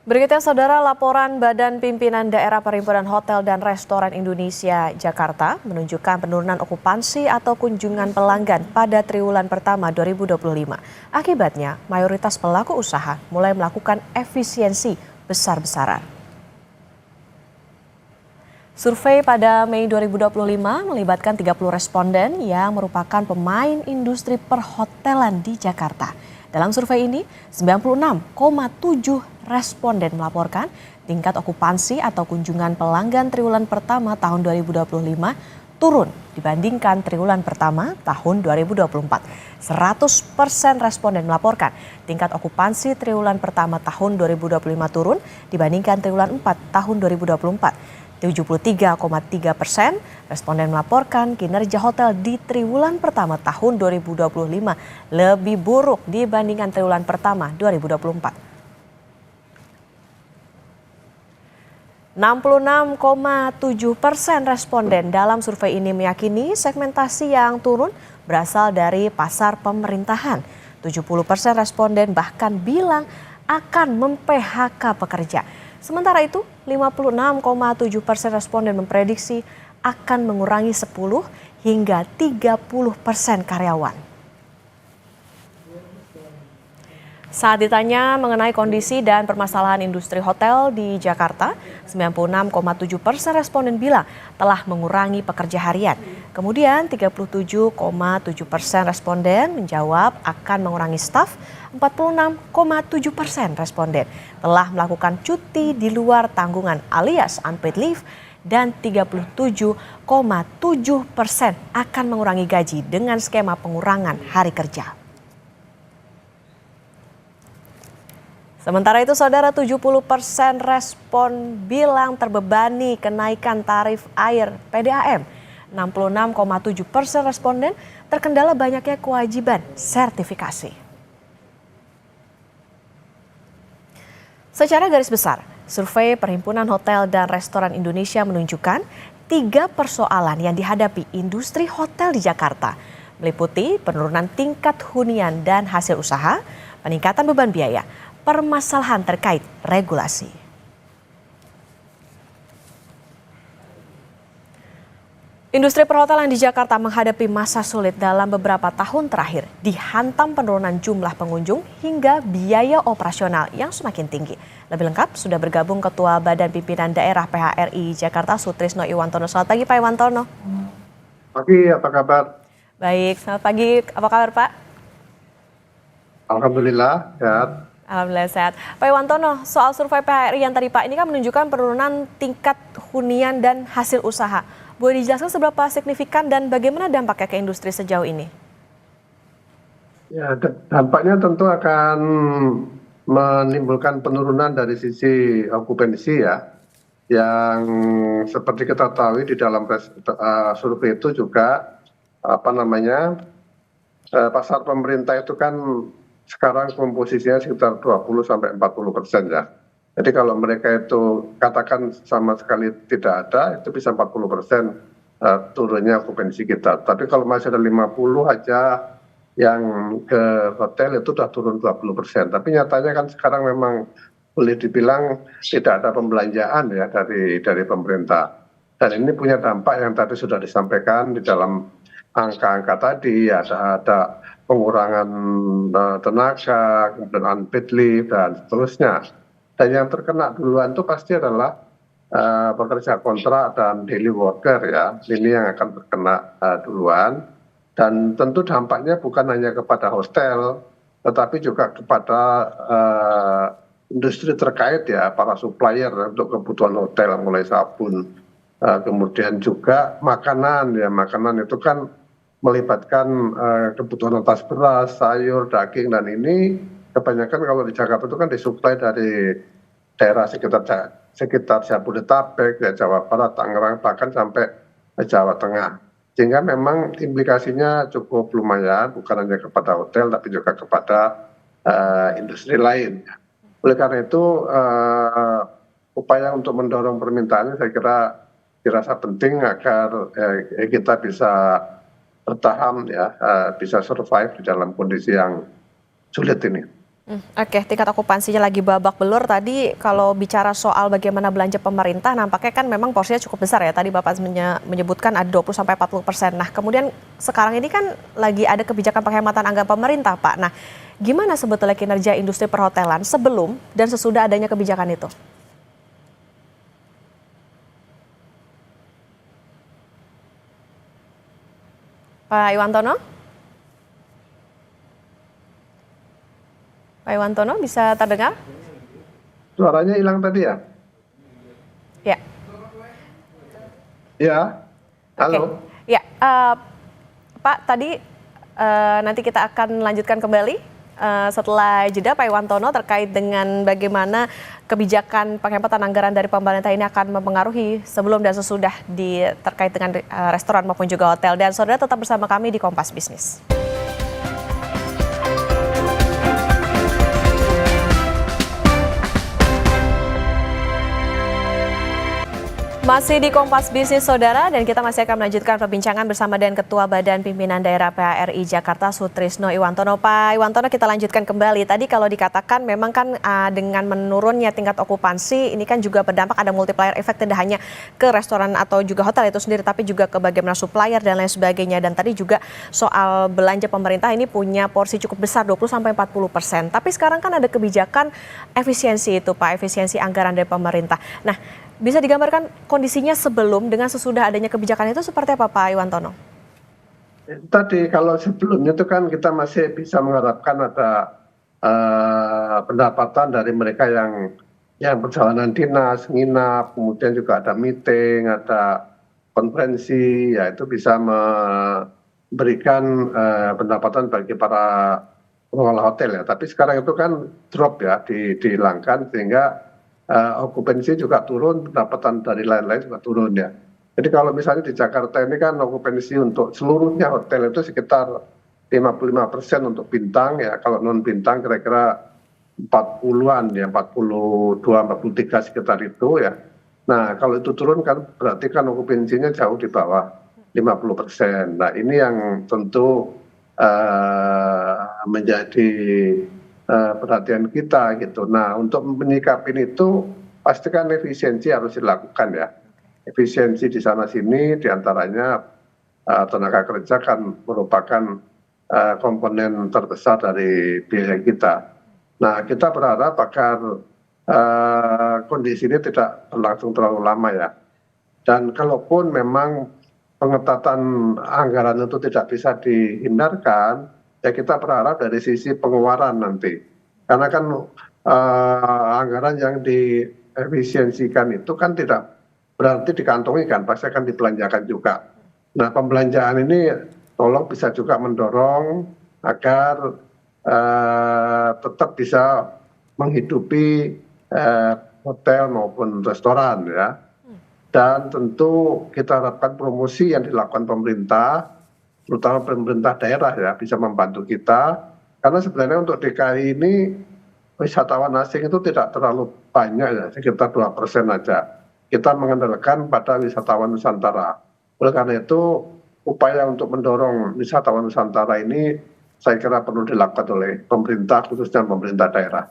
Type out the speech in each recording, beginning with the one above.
Berikutnya saudara, laporan Badan Pimpinan Daerah Perhimpunan Hotel dan Restoran Indonesia Jakarta menunjukkan penurunan okupansi atau kunjungan pelanggan pada triwulan pertama 2025. Akibatnya, mayoritas pelaku usaha mulai melakukan efisiensi besar-besaran. Survei pada Mei 2025 melibatkan 30 responden yang merupakan pemain industri perhotelan di Jakarta. Dalam survei ini, 96,7 responden melaporkan tingkat okupansi atau kunjungan pelanggan triwulan pertama tahun 2025 turun dibandingkan triwulan pertama tahun 2024. 100% responden melaporkan tingkat okupansi triwulan pertama tahun 2025 turun dibandingkan triwulan 4 tahun 2024. 73,3% responden melaporkan kinerja hotel di triwulan pertama tahun 2025 lebih buruk dibandingkan triwulan pertama 2024. 66,7% responden dalam survei ini meyakini segmentasi yang turun berasal dari pasar pemerintahan. 70% responden bahkan bilang akan mem-PHK pekerja. Sementara itu, 56,7% responden memprediksi akan mengurangi 10 hingga 30% karyawan. Saat ditanya mengenai kondisi dan permasalahan industri hotel di Jakarta, 96,7% responden bilang telah mengurangi pekerja harian. Kemudian 37,7% responden menjawab akan mengurangi staf, 46,7% responden telah melakukan cuti di luar tanggungan alias unpaid leave, dan 37,7% akan mengurangi gaji dengan skema pengurangan hari kerja. Sementara itu, saudara, 70% respon bilang terbebani kenaikan tarif air PDAM. 66,7% responden terkendala banyaknya kewajiban sertifikasi. Secara garis besar, survei Perhimpunan Hotel dan Restoran Indonesia menunjukkan 3 persoalan yang dihadapi industri hotel di Jakarta, meliputi penurunan tingkat hunian dan hasil usaha, peningkatan beban biaya, permasalahan terkait regulasi. Industri perhotelan di Jakarta menghadapi masa sulit dalam beberapa tahun terakhir, dihantam penurunan jumlah pengunjung hingga biaya operasional yang semakin tinggi. Lebih lengkap sudah bergabung Ketua Badan Pimpinan Daerah PHRI Jakarta, Sutrisno Iwantono. Selamat pagi Pak Iwantono. Pagi, apa kabar? Baik, selamat pagi. Apa kabar Pak? Alhamdulillah, sehat. Alhamdulillah sehat. Pak Iwantono, soal survei PHRI yang tadi Pak, ini kan menunjukkan penurunan tingkat hunian dan hasil usaha. Boleh dijelaskan seberapa signifikan dan bagaimana dampaknya ke industri sejauh ini? Ya, dampaknya tentu akan menimbulkan penurunan dari sisi okupansi ya. Yang seperti kita tahu di dalam survei itu juga pasar pemerintah itu kan sekarang komposisinya sekitar 20-40% ya. Jadi kalau mereka itu katakan sama sekali tidak ada, itu bisa 40% turunnya okupansi kita. Tapi kalau masih ada 50 aja yang ke hotel itu sudah turun 20%. Tapi nyatanya kan sekarang memang boleh dibilang tidak ada pembelanjaan ya dari pemerintah. Dan ini punya dampak yang tadi sudah disampaikan di dalam angka-angka tadi, ada pengurangan tenaga, kemudian unpaid leave dan seterusnya. Dan yang terkena duluan itu pasti adalah pekerja kontrak dan daily worker ya. Ini yang akan terkena duluan. Dan tentu dampaknya bukan hanya kepada hostel, tetapi juga kepada industri terkait ya, para supplier untuk kebutuhan hotel, mulai sabun, kemudian juga makanan ya. Makanan itu kan melibatkan kebutuhan atas beras, sayur, daging, dan ini kebanyakan kalau di Jakarta itu kan disuplai dari daerah sekitar Jabodetabek, ya, Jawa Barat, Tangerang, bahkan sampai Jawa Tengah. Sehingga memang implikasinya cukup lumayan, bukan hanya kepada hotel, tapi juga kepada industri lain. Oleh karena itu, upaya untuk mendorong permintaan saya kira dirasa penting agar kita bisa bertahan ya, bisa survive di dalam kondisi yang sulit ini. Oke, tingkat okupansinya lagi babak belur. Tadi kalau bicara soal bagaimana belanja pemerintah, nampaknya kan memang porsinya cukup besar ya. Tadi Bapak menyebutkan ada 20-40%. Nah, kemudian sekarang ini kan lagi ada kebijakan penghematan anggaran pemerintah, Pak. Nah, gimana sebetulnya kinerja industri perhotelan sebelum dan sesudah adanya kebijakan itu? Pak Iwantono? Pak Iwantono bisa terdengar? Suaranya hilang tadi ya? Ya, Ya, oke. halo. Ya, Pak, tadi nanti kita akan lanjutkan kembali setelah jeda Pak Iwantono terkait dengan bagaimana kebijakan penghematan anggaran dari pemerintah ini akan mempengaruhi sebelum dan sesudah terkait dengan restoran maupun juga hotel. Dan saudara tetap bersama kami di Kompas Bisnis. Masih di Kompas Bisnis Saudara, dan kita masih akan melanjutkan perbincangan bersama dengan Ketua Badan Pimpinan Daerah PHRI Jakarta Sutrisno Iwantono. Pak Iwantono, kita lanjutkan kembali. Tadi kalau dikatakan memang kan dengan menurunnya tingkat okupansi ini kan juga berdampak ada multiplier effect tidak hanya ke restoran atau juga hotel itu sendiri, tapi juga ke bagaimana supplier dan lain sebagainya. Dan tadi juga soal belanja pemerintah ini punya porsi cukup besar 20-40%. Tapi sekarang kan ada kebijakan efisiensi itu Pak, efisiensi anggaran dari pemerintah. Nah, bisa digambarkan kondisinya sebelum dengan sesudah adanya kebijakan itu seperti apa Pak Iwantono? Tadi kalau sebelumnya itu kan kita masih bisa mengharapkan ada pendapatan dari mereka yang perjalanan dinas, nginap, kemudian juga ada meeting, ada konferensi, ya itu bisa memberikan pendapatan bagi para pengelola hotel ya. Tapi sekarang itu kan drop ya, dihilangkan sehingga okupansi juga turun, pendapatan dari lain-lain juga turun ya. Jadi kalau misalnya di Jakarta ini kan okupansi untuk seluruhnya hotel itu sekitar 55% untuk bintang ya, kalau non bintang kira-kira 40-an ya, 42-43 sekitar itu ya. Nah kalau itu turun kan berarti kan okupansinya jauh di bawah 50%. Nah ini yang tentu menjadi perhatian kita gitu. Nah untuk menyikapi itu pastikan efisiensi harus dilakukan ya. Efisiensi di sana sini diantaranya tenaga kerja kan merupakan komponen terbesar dari biaya kita. Nah kita berharap agar kondisi ini tidak berlangsung terlalu lama ya. Dan kalaupun memang pengetatan anggaran itu tidak bisa dihindarkan, ya kita berharap dari sisi pengeluaran nanti. Karena kan anggaran yang diefisiensikan itu kan tidak berarti dikantongi kan, pasti akan dibelanjakan juga. Nah pembelanjaan ini tolong bisa juga mendorong agar tetap bisa menghidupi hotel maupun restoran ya. Dan tentu kita harapkan promosi yang dilakukan pemerintah, terutama pemerintah daerah ya, bisa membantu kita. Karena sebenarnya untuk DKI ini wisatawan asing itu tidak terlalu banyak ya, sekitar 2% aja. Kita mengandalkan pada wisatawan Nusantara. Oleh karena itu upaya untuk mendorong wisatawan Nusantara ini saya kira perlu dilakukan oleh pemerintah, khususnya pemerintah daerah.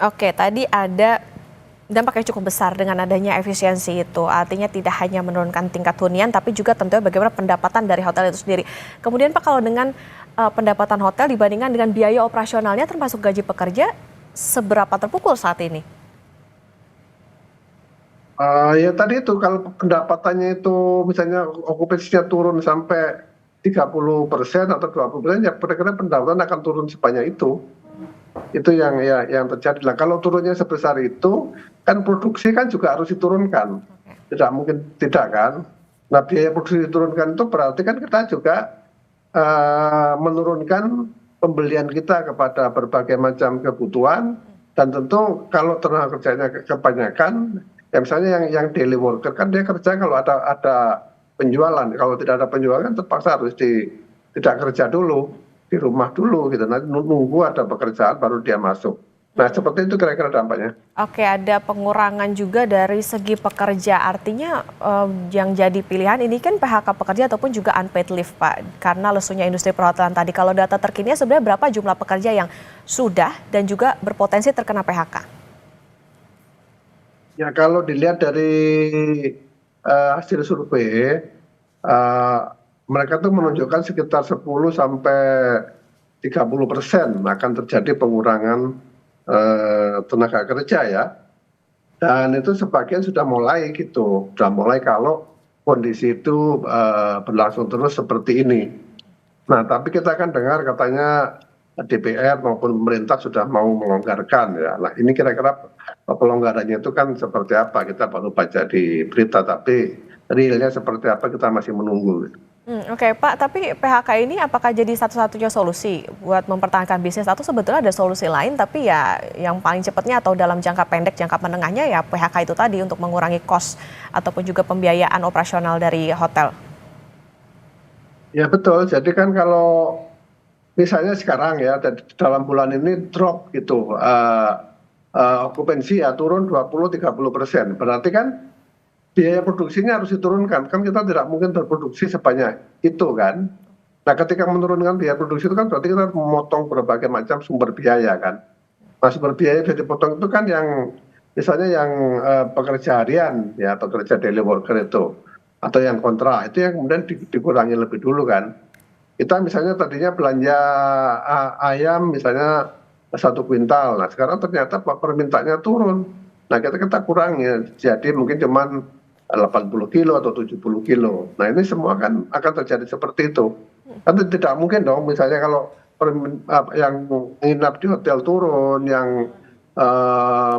Oke, tadi ada dampak yang cukup besar dengan adanya efisiensi itu. Artinya tidak hanya menurunkan tingkat hunian, tapi juga tentunya bagaimana pendapatan dari hotel itu sendiri. Kemudian Pak, kalau dengan pendapatan hotel dibandingkan dengan biaya operasionalnya termasuk gaji pekerja, seberapa terpukul saat ini? Ya tadi itu kalau pendapatannya itu misalnya okupansinya turun sampai 30% atau 20%, ya kira-kira pendapatan akan turun sebanyak itu. Itu yang terjadi. Nah, kalau turunnya sebesar itu, kan produksi kan juga harus diturunkan. Tidak mungkin tidak kan. Nah, biaya produksi diturunkan itu berarti kan kita juga menurunkan pembelian kita kepada berbagai macam kebutuhan. Dan tentu kalau tenaga kerjanya kebanyakan, ya misalnya yang daily worker kan dia kerja kalau ada penjualan. Kalau tidak ada penjualan kan terpaksa harus tidak kerja dulu, di rumah dulu gitu. Nanti nunggu ada pekerjaan baru dia masuk. Nah, seperti itu kira-kira dampaknya. Oke, ada pengurangan juga dari segi pekerja. Artinya yang jadi pilihan ini kan PHK pekerja ataupun juga unpaid leave, Pak. Karena lesunya industri perhotelan tadi. Kalau data terkininya sebenarnya berapa jumlah pekerja yang sudah dan juga berpotensi terkena PHK? Ya, kalau dilihat dari hasil survei, eh, mereka tuh menunjukkan sekitar 10 sampai 30% akan terjadi pengurangan tenaga kerja ya. Dan itu sebagian sudah mulai gitu, sudah mulai kalau kondisi itu berlangsung terus seperti ini. Nah, tapi kita kan dengar katanya DPR maupun pemerintah sudah mau melonggarkan ya. Nah, ini kira-kira pelonggarannya itu kan seperti apa? Kita baru baca di berita, tapi realnya seperti apa kita masih menunggu. Oke, Pak, tapi PHK ini apakah jadi satu-satunya solusi buat mempertahankan bisnis atau sebetulnya ada solusi lain tapi ya yang paling cepatnya atau dalam jangka pendek, jangka menengahnya ya PHK itu tadi untuk mengurangi cost ataupun juga pembiayaan operasional dari hotel? Ya betul, jadi kan kalau misalnya sekarang ya dalam bulan ini drop gitu, okupansi ya turun 20-30%. Berarti kan biaya produksinya harus diturunkan, kan kita tidak mungkin berproduksi sebanyak itu kan. Nah, ketika menurunkan biaya produksi itu kan berarti kita harus memotong berbagai macam sumber biaya kan. Nah, sumber biaya yang dipotong itu kan yang misalnya yang pekerja harian ya, pekerja daily worker itu atau yang kontrak itu yang kemudian dikurangi lebih dulu kan. Kita misalnya tadinya belanja ayam misalnya 1 kuintal, nah sekarang ternyata permintaannya turun. Nah, kita kurangi jadi mungkin cuman 80 kilo atau 70 kilo. Nah, ini semua kan akan terjadi seperti itu. Kan tidak mungkin dong misalnya kalau yang nginap di hotel turun, yang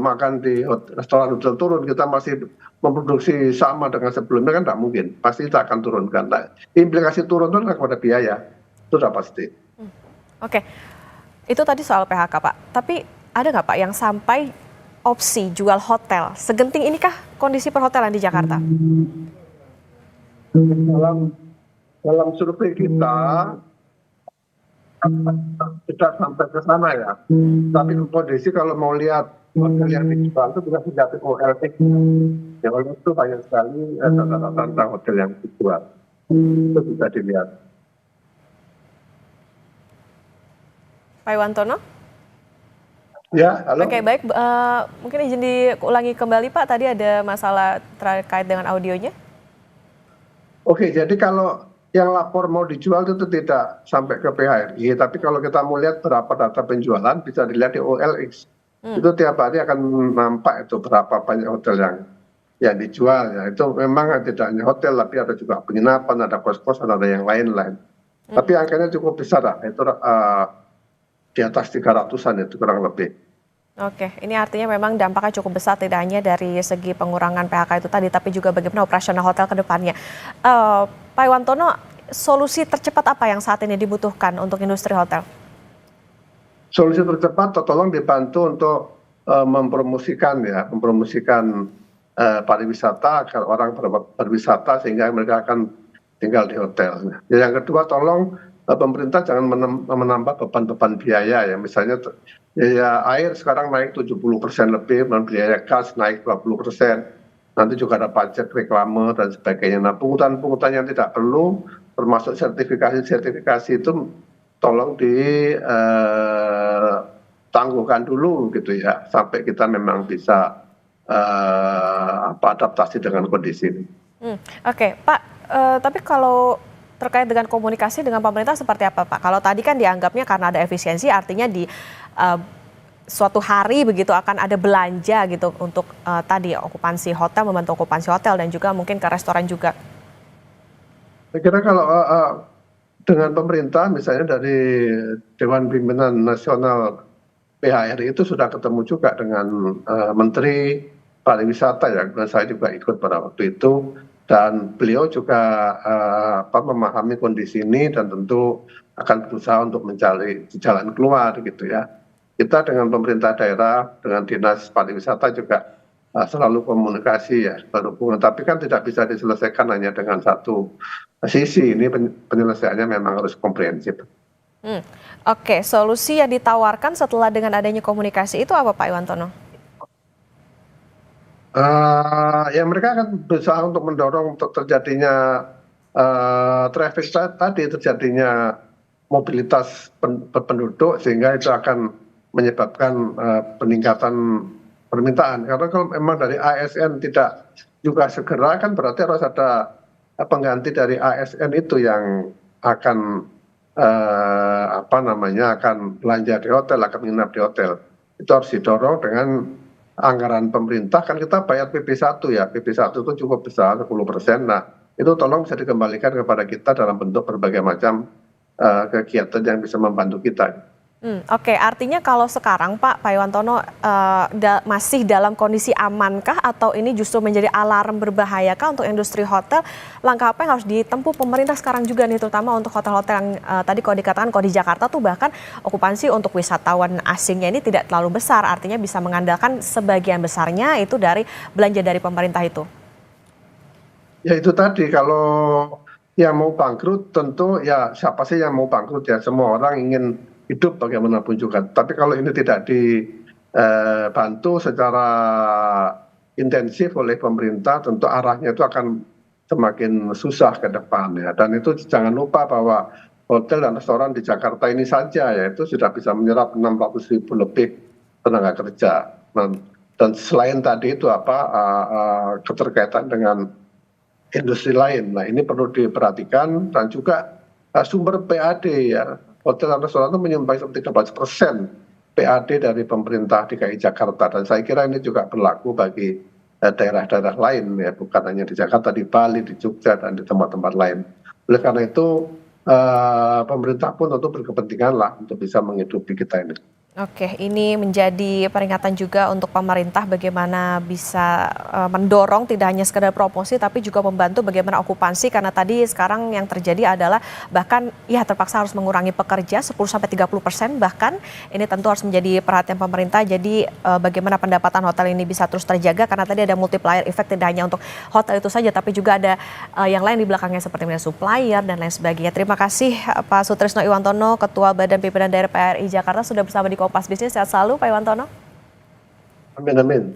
makan di restoran hotel turun, kita masih memproduksi sama dengan sebelumnya kan tidak mungkin. Pasti kita akan turunkan. Nah, implikasi turun itu kan kepada biaya. Itu sudah pasti. Oke, itu tadi soal PHK, Pak. Tapi ada nggak, Pak, yang sampai opsi jual hotel? Segenting inikah kondisi perhotelan di Jakarta? Dalam survei kita tidak sampai ke sana ya. Tapi kondisi kalau mau lihat hotel yang dijual itu bisa dilihat OLX. Ya, OLX itu banyak sekali data-data tentang hotel yang dijual. Itu bisa dilihat. Pak Iwantono? Ya, halo. Oke, baik. Mungkin izin diulangi kembali, Pak. Tadi ada masalah terkait dengan audionya. Oke, jadi kalau yang lapor mau dijual itu tidak sampai ke PHRI, tapi kalau kita mau lihat berapa data penjualan bisa dilihat di OLX. Itu tiap hari akan nampak itu berapa banyak hotel yang dijual ya. Itu memang tidak hanya hotel, tapi ada juga penginapan, ada kos-kosan, ada yang lain-lain. Tapi angkanya cukup besar lah, itu di atas 300-an itu kurang lebih. Oke, ini artinya memang dampaknya cukup besar tidak hanya dari segi pengurangan PHK itu tadi, tapi juga bagaimana operasional hotel ke depannya. Pak Iwantono, solusi tercepat apa yang saat ini dibutuhkan untuk industri hotel? Solusi tercepat tolong dibantu untuk mempromosikan pariwisata agar orang berwisata sehingga mereka akan tinggal di hotel. Yang kedua, tolong pemerintah jangan menambah beban-beban biaya ya. Misalnya biaya air sekarang naik 70% lebih, dan biaya gas naik 20%. Nanti juga ada pajak reklame dan sebagainya. Nah, pungutan-pungutan yang tidak perlu, termasuk sertifikasi itu tolong ditangguhkan dulu gitu ya, sampai kita memang bisa adaptasi dengan kondisi ini. Oke, Pak, tapi kalau terkait dengan komunikasi dengan pemerintah seperti apa, Pak? Kalau tadi kan dianggapnya karena ada efisiensi, artinya di suatu hari begitu akan ada belanja gitu untuk tadi okupansi hotel, membantu okupansi hotel dan juga mungkin ke restoran juga. Saya kira kalau dengan pemerintah misalnya dari Dewan Pimpinan Nasional PHRI itu sudah ketemu juga dengan Menteri Pariwisata ya, dan saya juga ikut pada waktu itu, dan beliau juga memahami kondisi ini dan tentu akan berusaha untuk mencari jalan keluar gitu ya. Kita dengan pemerintah daerah, dengan dinas pariwisata juga selalu komunikasi ya, berhubungan. Tapi kan tidak bisa diselesaikan hanya dengan satu sisi, ini penyelesaiannya memang harus komprehensif. Hmm. Oke, solusi yang ditawarkan setelah dengan adanya komunikasi itu apa Pak Iwantono? Ya mereka akan berusaha untuk mendorong untuk terjadinya traffic tadi, terjadinya mobilitas penduduk sehingga itu akan menyebabkan peningkatan permintaan. Karena kalau memang dari ASN tidak juga segera kan berarti harus ada pengganti dari ASN itu yang akan apa namanya akan belanja di hotel, akan menginap di hotel. Itu harus didorong dengan anggaran pemerintah. Kan kita bayar PP1 ya, PP1 itu cukup besar 10%. Nah itu tolong bisa dikembalikan kepada kita dalam bentuk berbagai macam kegiatan yang bisa membantu kita. Oke, artinya kalau sekarang Pak Iwantono masih dalam kondisi amankah atau ini justru menjadi alarm berbahayakah untuk industri hotel? Langkah apa yang harus ditempuh pemerintah sekarang juga nih, terutama untuk hotel-hotel yang tadi kalau dikatakan kalau di Jakarta tuh bahkan okupansi untuk wisatawan asingnya ini tidak terlalu besar, artinya bisa mengandalkan sebagian besarnya itu dari belanja dari pemerintah itu. Ya itu tadi, kalau yang mau bangkrut tentu ya siapa sih yang mau bangkrut ya, semua orang ingin hidup bagaimanapun juga. Tapi kalau ini tidak dibantu secara intensif oleh pemerintah, tentu arahnya itu akan semakin susah ke depan ya. Dan itu jangan lupa bahwa hotel dan restoran di Jakarta ini saja ya itu sudah bisa menyerap 600.000 lebih tenaga kerja. Dan selain tadi itu keterkaitan dengan industri lain. Nah ini perlu diperhatikan dan juga sumber PAD ya. Hotel dan restoran itu menyumbang 13% PAD dari pemerintah DKI Jakarta, dan saya kira ini juga berlaku bagi daerah-daerah lain ya, bukan hanya di Jakarta, di Bali, di Jogja dan di tempat-tempat lain. Oleh karena itu pemerintah pun tentu berkepentingan lah untuk bisa menghidupi kita ini. Oke, ini menjadi peringatan juga untuk pemerintah bagaimana bisa mendorong tidak hanya sekedar promosi tapi juga membantu bagaimana okupansi, karena tadi sekarang yang terjadi adalah bahkan ya terpaksa harus mengurangi pekerja 10-30%, bahkan ini tentu harus menjadi perhatian pemerintah. Jadi bagaimana pendapatan hotel ini bisa terus terjaga, karena tadi ada multiplier effect tidak hanya untuk hotel itu saja tapi juga ada yang lain di belakangnya seperti supplier dan lain sebagainya. Terima kasih Pak Sutrisno Iwantono, Ketua Badan Pimpinan Daerah PRI Jakarta sudah bersama di Kompas Bisnis. Sehat selalu Pak Iwantono. Amin, amin.